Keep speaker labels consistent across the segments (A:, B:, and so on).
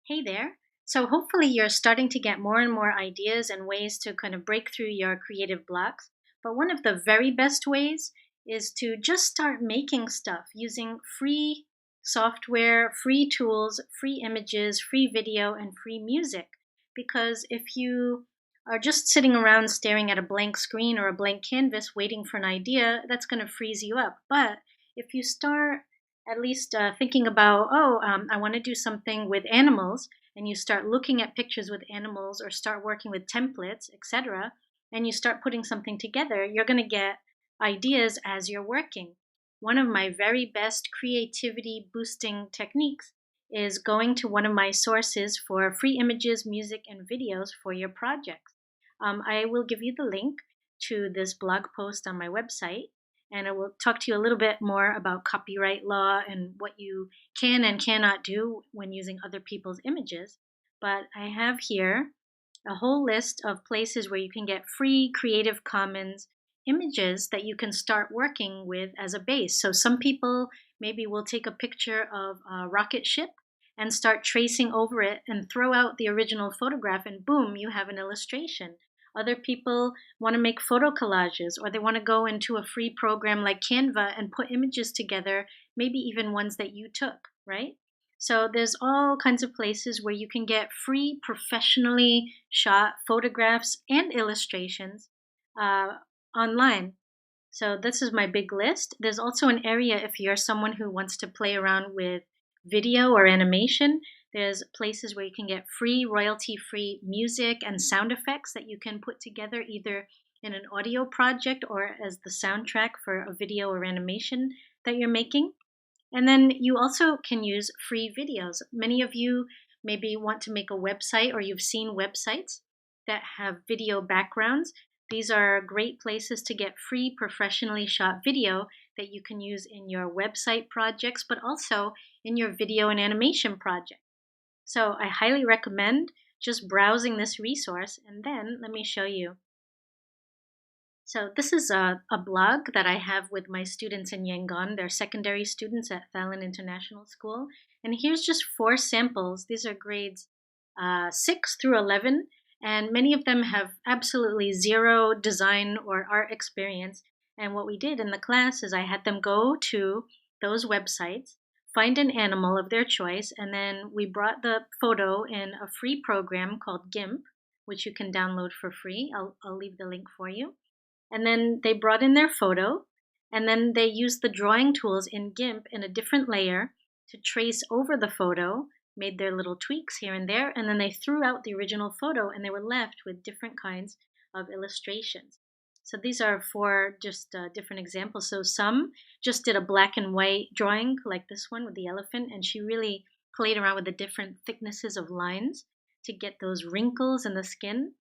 A: Hey there. So, hopefully, you're starting to get more and more ideas and ways to kind of break through your creative blocks. But one of the very best ways is to just start making stuff using free software, free tools, free images, free video, and free music. Because if you are just sitting around staring at a blank screen or a blank canvas waiting for an idea, that's going to freeze you up. But if you start at least thinking about, I want to do something with animals, and you start looking at pictures with animals or start working with templates, etc., and you start putting something together, you're going to get ideas as you're working. One of my very best creativity boosting techniques is going to one of my sources for free images, music, and videos for your projects. I will give you the link to this blog post on my website, and I will talk to you a little bit more about copyright law and what you can and cannot do when using other people's images. But I have here a whole list of places where you can get free Creative Commons images that you can start working with as a base. So some people maybe will take a picture of a rocket ship and start tracing over it and throw out the original photograph, and boom, you have an illustration. Other people want to make photo collages, or they want to go into a free program like Canva and put images together, maybe even ones that you took, right? So there's all kinds of places where you can get free professionally shot photographs and illustrations uh, online. So this is my big list. There's also an area if you're someone who wants to play around with video or animation. There's places where you can get free, royalty-free music and sound effects that you can put together either in an audio project or as the soundtrack for a video or animation that you're making. And then you also can use free videos. Many of you maybe want to make a website, or you've seen websites that have video backgrounds. These are great places to get free professionally shot video that you can use in your website projects, but also in your video and animation project. So I highly recommend just browsing this resource. And then let me show you. So this is a blog that I have with my students in Yangon. They're secondary students at Fallon International School. And here's just four samples. These are grades 6 through 11. And many of them have absolutely zero design or art experience. And what we did in the class is I had them go to those websites, find an animal of their choice, and then we brought the photo in a free program called GIMP, which you can download for free. I'll leave the link for you. And then they brought in their photo, and then they used the drawing tools in GIMP in a different layer to trace over the photo, made their little tweaks here and there, and then they threw out the original photo and they were left with different kinds of illustrations. So these are four just different examples. So some just did a black and white drawing like this one with the elephant, and she really played around with the different thicknesses of lines to get those wrinkles in the skin.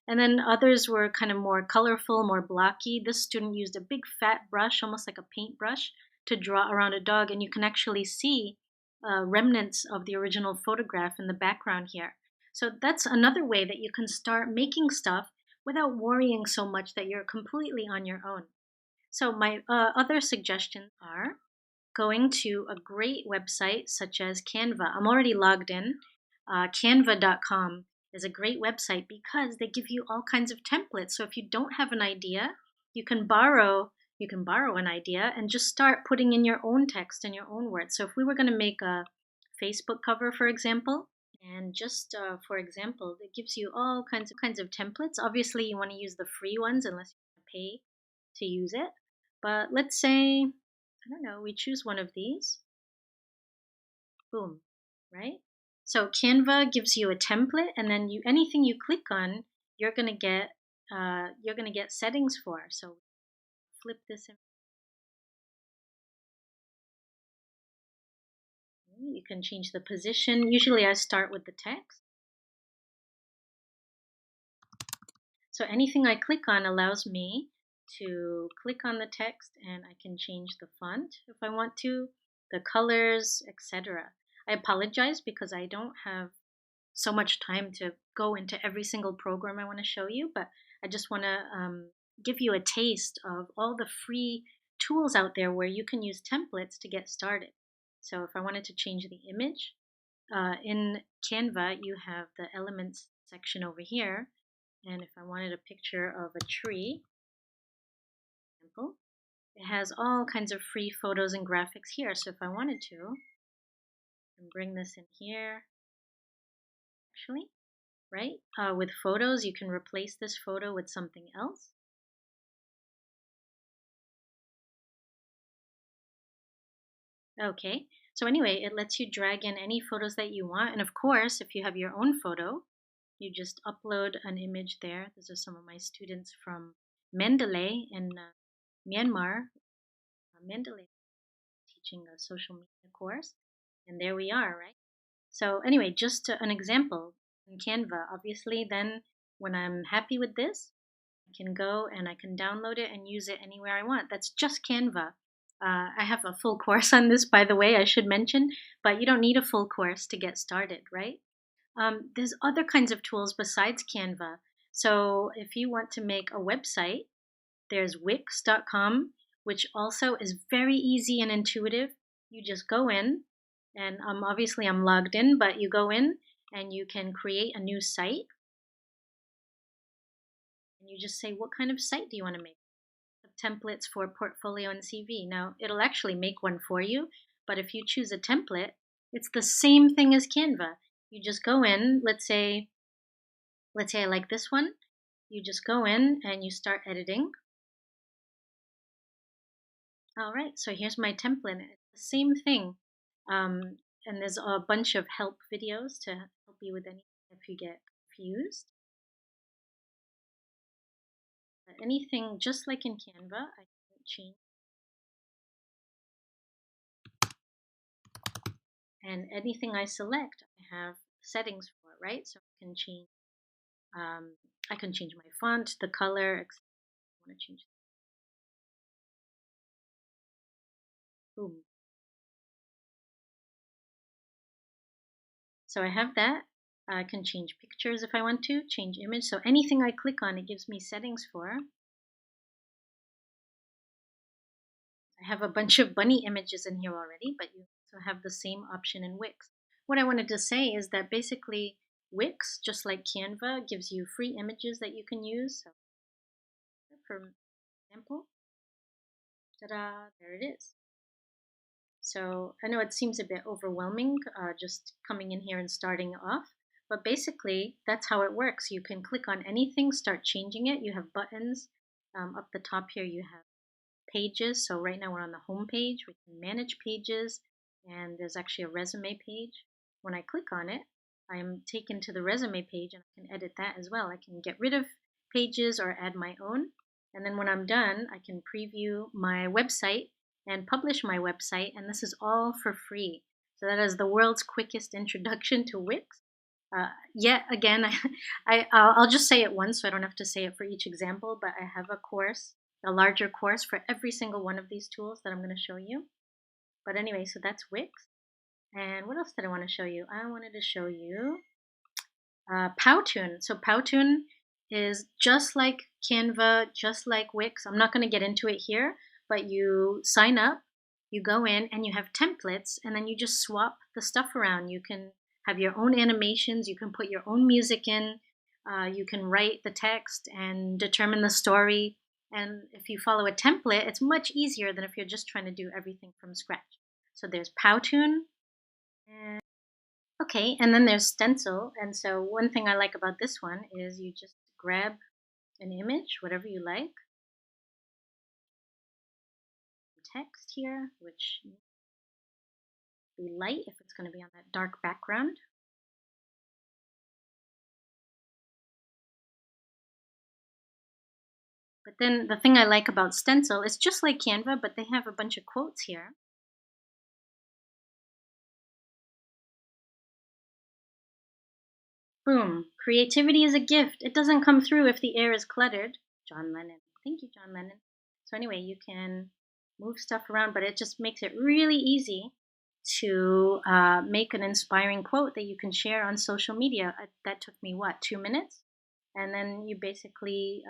A: And then others were kind of more colorful, more blocky. This student used a big fat brush, almost like a paintbrush, to draw around a dog, and you can actually see remnants of the original photograph in the background here. So that's another way that you can start making stuff without worrying so much that you're completely on your own. So my other suggestions are going to a great website such as Canva. I'm already logged in. Canva.com is a great website because they give you all kinds of templates. So if you don't have an idea, you can borrow an idea and just start putting in your own text and your own words. So if we were going to make a Facebook cover, for example, and just for example, it gives you all kinds of templates. Obviously, you want to use the free ones unless you want to pay to use it. But let's say, I don't know, we choose one of these. Boom, right? So Canva gives you a template, and then anything you click on, you're gonna get settings for. So flip this in. You can change the position. Usually I start with the text. So anything I click on allows me to click on the text, and I can change the font if I want to, the colors, etc. I apologize because I don't have so much time to go into every single program I want to show you, but I just want to give you a taste of all the free tools out there where you can use templates to get started. So if I wanted to change the image, In Canva, you have the elements section over here. And if I wanted a picture of a tree, for example, it has all kinds of free photos and graphics here. So if I wanted to, I can bring this in here, actually, right? With photos, you can replace this photo with something else. Okay, so anyway, it lets you drag in any photos that you want. And of course, if you have your own photo, you just upload an image there. These are some of my students from Mandalay in Myanmar. Mandalay teaching a social media course. And there we are, right? So anyway, just an example in Canva. Obviously, then when I'm happy with this, I can go and I can download it and use it anywhere I want. That's just Canva. I have a full course on this, by the way, I should mention, but you don't need a full course to get started, right? There's other kinds of tools besides Canva. So if you want to make a website, there's Wix.com, which also is very easy and intuitive. You just go in, and obviously I'm logged in, but you go in and you can create a new site. And you just say, what kind of site do you want to make? Templates for portfolio and CV. Now, it'll actually make one for you, but if you choose a template, it's the same thing as Canva. You just go in, let's say I like this one. You just go in and you start editing. All right, so here's my template. It's the same thing. And there's a bunch of help videos to help you with anything if you get confused. But anything, just like in Canva, I can change. And anything I select, I have settings for, right? So I can change my font, the color, etc. I want to change. Boom. So I have that. I can change pictures if I want to, change image. So anything I click on, it gives me settings for. I have a bunch of bunny images in here already, but you also have the same option in Wix. What I wanted to say is that basically Wix, just like Canva, gives you free images that you can use. So for example, ta-da, there it is. So I know it seems a bit overwhelming just coming in here and starting off, but basically that's how it works. You can click on anything, start changing it. You have buttons. Up the top here you have pages. So right now we're on the home page. We can manage pages, and there's actually a resume page. When I click on it, I'm taken to the resume page, and I can edit that as well. I can get rid of pages or add my own. And then when I'm done, I can preview my website and publish my website, and this is all for free. So that is the world's quickest introduction to Wix. Yet again, I'll just say it once so I don't have to say it for each example, but I have a course, a larger course for every single one of these tools that I'm going to show you. But anyway, so that's Wix. And what else did I want to show you? I wanted to show you Powtoon. So Powtoon is just like Canva, just like Wix. I'm not going to get into it here, but you sign up, you go in, and you have templates, and then you just swap the stuff around. You can have your own animations, you can put your own music in, you can write the text and determine the story. And if you follow a template, it's much easier than if you're just trying to do everything from scratch. So there's Powtoon. And okay, and then there's Stencil. And so one thing I like about this one is you just grab an image, whatever you like, text here, which be light if it's going to be on that dark background. But then the thing I like about Stencil is just like Canva, but they have a bunch of quotes here. Boom. Creativity is a gift. It doesn't come through if the air is cluttered. John Lennon. Thank you, John Lennon. So anyway, you can move stuff around, but it just makes it really easy to make an inspiring quote that you can share on social media. That took me, what, 2 minutes? And then you basically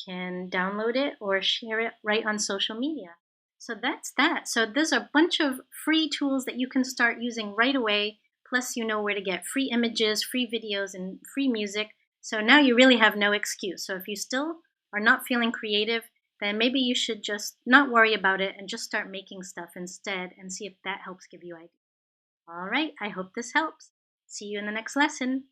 A: can download it or share it right on social media. So that's that. So there's a bunch of free tools that you can start using right away. Plus, you know where to get free images, free videos, and free music. So now you really have no excuse. So if you still are not feeling creative, then maybe you should just not worry about it and just start making stuff instead and see if that helps give you ideas. All right, I hope this helps. See you in the next lesson.